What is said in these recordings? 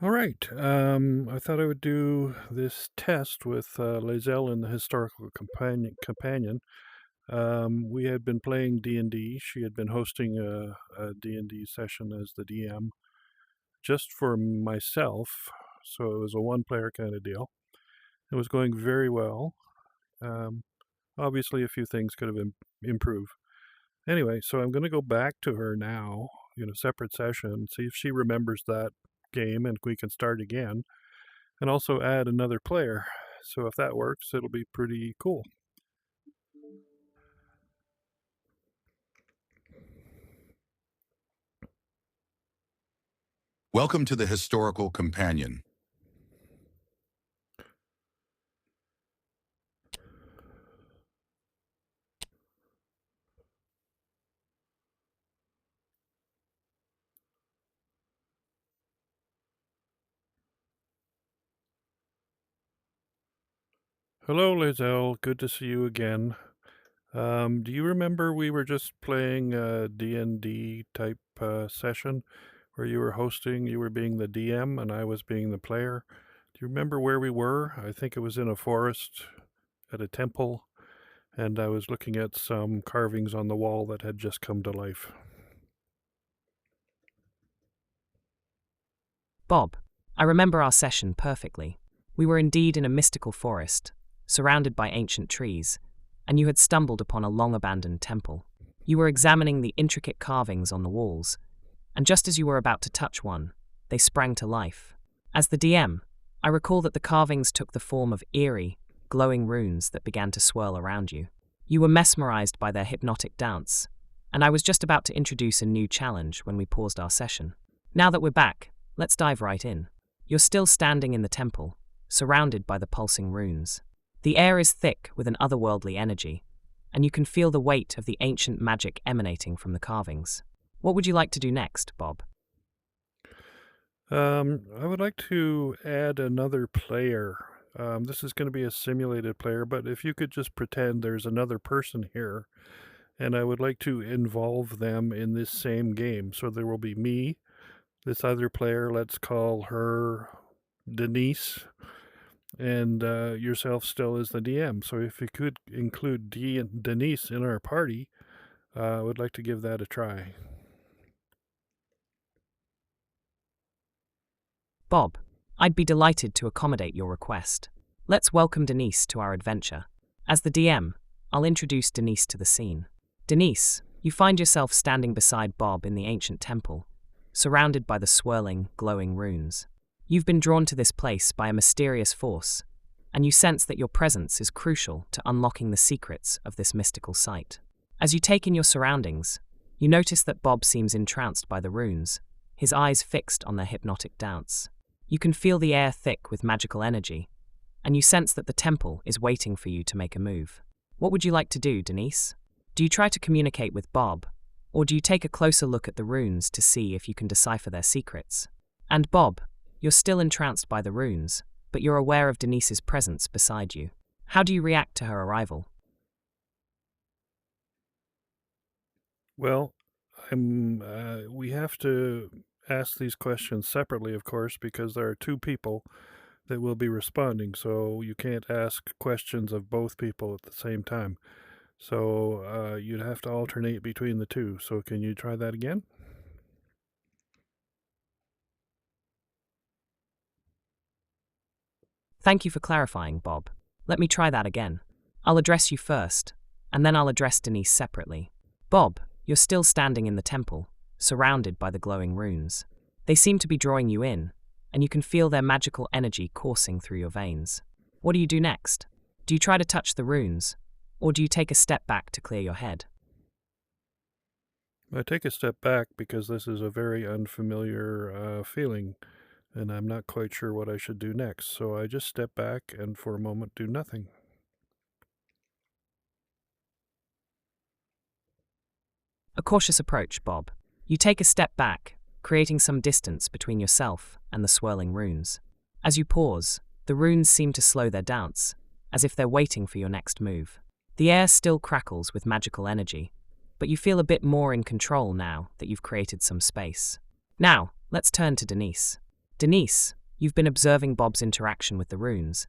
All right. I thought I would do this test with Lae'zel and the historical companion. We had been playing D&D. She had been hosting a D&D session as the DM just for myself. So it was a one-player kind of deal. It was going very well. Um, Obviously, a few things could have improved. Anyway, so I'm going to go back to her now in a separate session, see if she remembers that game, and we can start again and also add another player. So if that works, it'll be pretty cool. Welcome to the Historical Companion. Hello, Lae'zel. Good to see you again. Do you remember we were just playing a D&D type session where you were hosting, you were being the DM, and I was being the player? Do you remember where we were? I think it was in a forest at a temple, and I was looking at some carvings on the wall that had just come to life. Bob, I remember our session perfectly. We were indeed in a mystical forest, surrounded by ancient trees, and you had stumbled upon a long-abandoned temple. You were examining the intricate carvings on the walls, and just as you were about to touch one, they sprang to life. As the DM, I recall that the carvings took the form of eerie, glowing runes that began to swirl around you. You were mesmerized by their hypnotic dance, and I was just about to introduce a new challenge when we paused our session. Now that we're back, let's dive right in. You're still standing in the temple, surrounded by the pulsing runes. The air is thick with an otherworldly energy, and you can feel the weight of the ancient magic emanating from the carvings. What would you like to do next, Bob? I would like to add another player. This is going to be a simulated player, but if you could just pretend there's another person here, and I would like to involve them in this same game. So there will be me, this other player, let's call her Denise, and yourself still as the DM. So if you could include Denise in our party, I would like to give that a try. Bob, I'd be delighted to accommodate your request. Let's welcome Denise to our adventure. As the DM, I'll introduce Denise to the scene. Denise, you find yourself standing beside Bob in the ancient temple, surrounded by the swirling, glowing runes. You've been drawn to this place by a mysterious force, and you sense that your presence is crucial to unlocking the secrets of this mystical site. As you take in your surroundings, you notice that Bob seems entranced by the runes, his eyes fixed on their hypnotic dance. You can feel the air thick with magical energy, and you sense that the temple is waiting for you to make a move. What would you like to do, Denise? Do you try to communicate with Bob, or do you take a closer look at the runes to see if you can decipher their secrets? And Bob, you're still entranced by the runes, but you're aware of Denise's presence beside you. How do you react to her arrival? Well, we have to ask these questions separately, of course, because there are two people that will be responding. So you can't ask questions of both people at the same time. So you'd have to alternate between the two. So can you try that again? Thank you for clarifying, Bob. Let me try that again. I'll address you first, and then I'll address Denise separately. Bob, you're still standing in the temple, surrounded by the glowing runes. They seem to be drawing you in, and you can feel their magical energy coursing through your veins. What do you do next? Do you try to touch the runes, or do you take a step back to clear your head? I take a step back because this is a very unfamiliar feeling, and I'm not quite sure what I should do next. So I just step back and for a moment do nothing. A cautious approach, Bob. You take a step back, creating some distance between yourself and the swirling runes. As you pause, the runes seem to slow their dance, as if they're waiting for your next move. The air still crackles with magical energy, but you feel a bit more in control now that you've created some space. Now, let's turn to Denise. Denise, you've been observing Bob's interaction with the runes,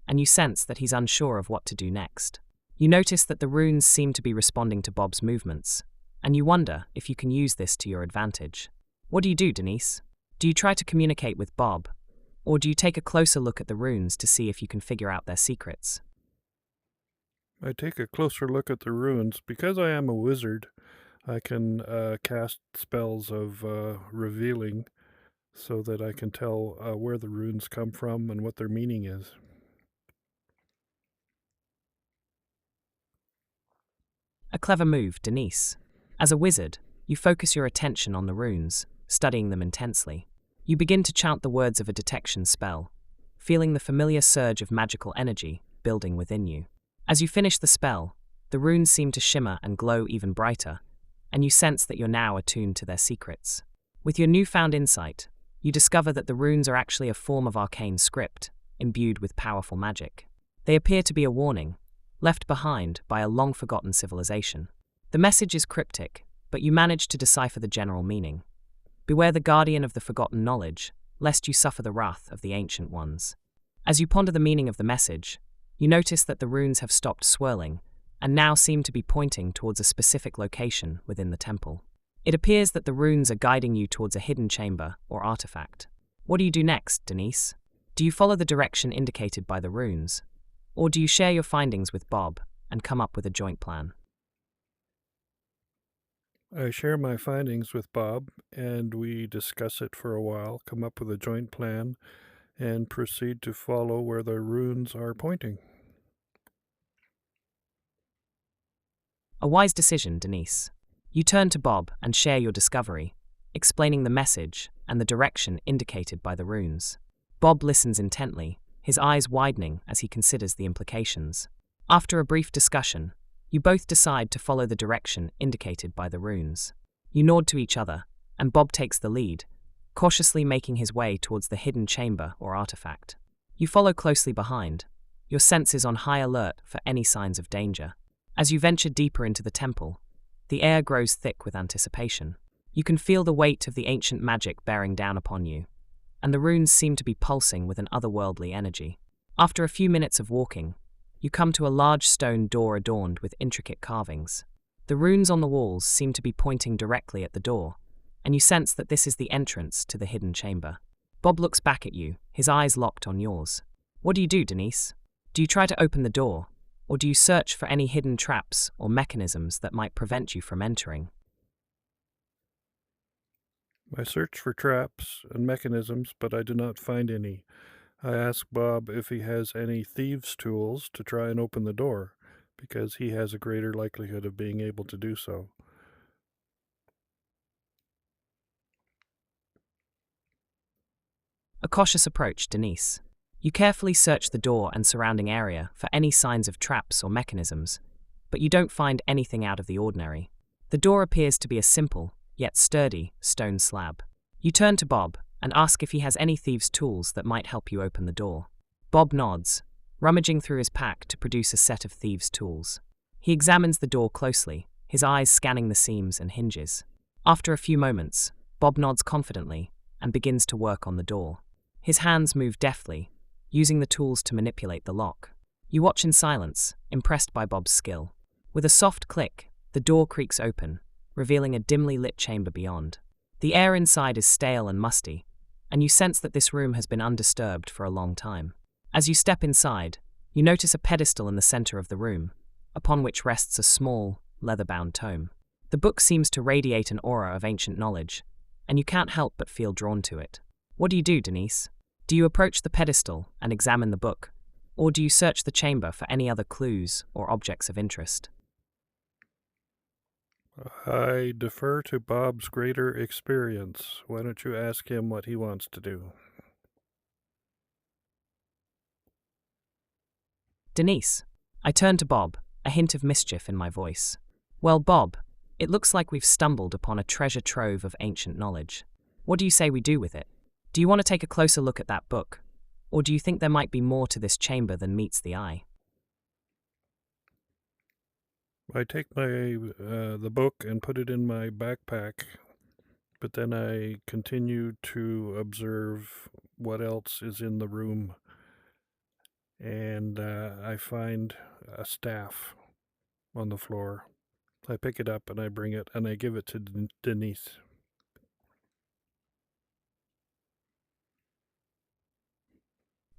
and you sense that he's unsure of what to do next. You notice that the runes seem to be responding to Bob's movements, and you wonder if you can use this to your advantage. What do you do, Denise? Do you try to communicate with Bob, or do you take a closer look at the runes to see if you can figure out their secrets? I take a closer look at the runes. Because I am a wizard, I can cast spells of revealing so that I can tell where the runes come from and what their meaning is. A clever move, Denise. As a wizard, you focus your attention on the runes, studying them intensely. You begin to chant the words of a detection spell, feeling the familiar surge of magical energy building within you. As you finish the spell, the runes seem to shimmer and glow even brighter, and you sense that you're now attuned to their secrets. With your newfound insight, you discover that the runes are actually a form of arcane script, imbued with powerful magic. They appear to be a warning, left behind by a long-forgotten civilization. The message is cryptic, but you manage to decipher the general meaning. Beware the guardian of the forgotten knowledge, lest you suffer the wrath of the ancient ones. As you ponder the meaning of the message, you notice that the runes have stopped swirling and now seem to be pointing towards a specific location within the temple. It appears that the runes are guiding you towards a hidden chamber or artifact. What do you do next, Denise? Do you follow the direction indicated by the runes, or do you share your findings with Bob and come up with a joint plan? I share my findings with Bob, and we discuss it for a while, come up with a joint plan, and proceed to follow where the runes are pointing. A wise decision, Denise. You turn to Bob and share your discovery, explaining the message and the direction indicated by the runes. Bob listens intently, his eyes widening as he considers the implications. After a brief discussion, you both decide to follow the direction indicated by the runes. You nod to each other, and Bob takes the lead, cautiously making his way towards the hidden chamber or artifact. You follow closely behind, your senses on high alert for any signs of danger. As you venture deeper into the temple, the air grows thick with anticipation. You can feel the weight of the ancient magic bearing down upon you, and the runes seem to be pulsing with an otherworldly energy. After a few minutes of walking, you come to a large stone door adorned with intricate carvings. The runes on the walls seem to be pointing directly at the door, and you sense that this is the entrance to the hidden chamber. Bob looks back at you, his eyes locked on yours. What do you do, Denise? Do you try to open the door, or do you search for any hidden traps or mechanisms that might prevent you from entering? I search for traps and mechanisms, but I do not find any. I ask Bob if he has any thieves' tools to try and open the door, because he has a greater likelihood of being able to do so. A cautious approach, Denise. You carefully search the door and surrounding area for any signs of traps or mechanisms, but you don't find anything out of the ordinary. The door appears to be a simple, yet sturdy, stone slab. You turn to Bob and ask if he has any thieves' tools that might help you open the door. Bob nods, rummaging through his pack to produce a set of thieves' tools. He examines the door closely, his eyes scanning the seams and hinges. After a few moments, Bob nods confidently and begins to work on the door. His hands move deftly, using the tools to manipulate the lock. You watch in silence, impressed by Bob's skill. With a soft click, the door creaks open, revealing a dimly lit chamber beyond. The air inside is stale and musty, and you sense that this room has been undisturbed for a long time. As you step inside, you notice a pedestal in the center of the room, upon which rests a small, leather-bound tome. The book seems to radiate an aura of ancient knowledge, and you can't help but feel drawn to it. What do you do, Denise? Do you approach the pedestal and examine the book, or do you search the chamber for any other clues or objects of interest? I defer to Bob's greater experience. Why don't you ask him what he wants to do? Denise. I turn to Bob, a hint of mischief in my voice. Well, Bob, it looks like we've stumbled upon a treasure trove of ancient knowledge. What do you say we do with it? Do you want to take a closer look at that book, or do you think there might be more to this chamber than meets the eye? I take the book and put it in my backpack but then I continue to observe what else is in the room, and I find a staff on the floor. I pick it up and I bring it and I give it to Denise.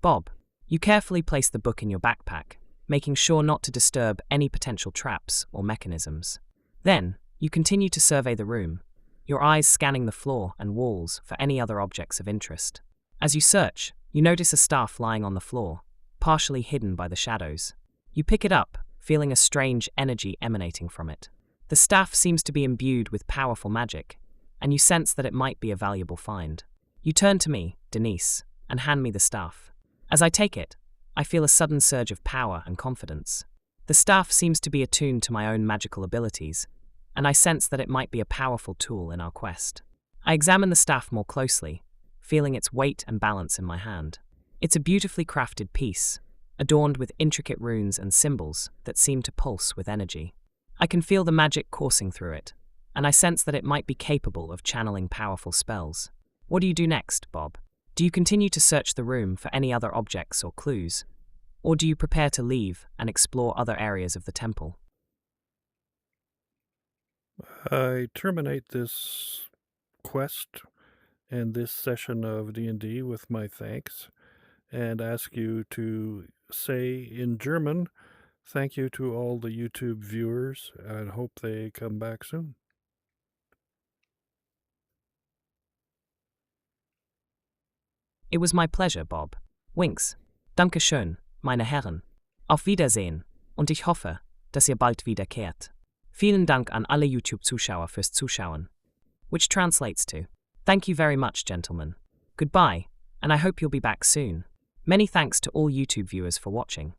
Bob, you carefully place the book in your backpack, making sure not to disturb any potential traps or mechanisms. Then, you continue to survey the room, your eyes scanning the floor and walls for any other objects of interest. As you search, you notice a staff lying on the floor, partially hidden by the shadows. You pick it up, feeling a strange energy emanating from it. The staff seems to be imbued with powerful magic, and you sense that it might be a valuable find. You turn to me, Denise, and hand me the staff. As I take it, I feel a sudden surge of power and confidence. The staff seems to be attuned to my own magical abilities, and I sense that it might be a powerful tool in our quest. I examine the staff more closely, feeling its weight and balance in my hand. It's a beautifully crafted piece, adorned with intricate runes and symbols that seem to pulse with energy. I can feel the magic coursing through it, and I sense that it might be capable of channeling powerful spells. What do you do next, Bob? Do you continue to search the room for any other objects or clues, or do you prepare to leave and explore other areas of the temple? I terminate this quest and this session of D&D with my thanks and ask you to say in German, thank you to all the YouTube viewers and hope they come back soon. It was my pleasure, Bob. Winks. Danke schön, meine Herren. Auf Wiedersehen, und ich hoffe, dass ihr bald wiederkehrt. Vielen Dank an alle YouTube-Zuschauer fürs Zuschauen. Which translates to, thank you very much, gentlemen. Goodbye, and I hope you'll be back soon. Many thanks to all YouTube viewers for watching.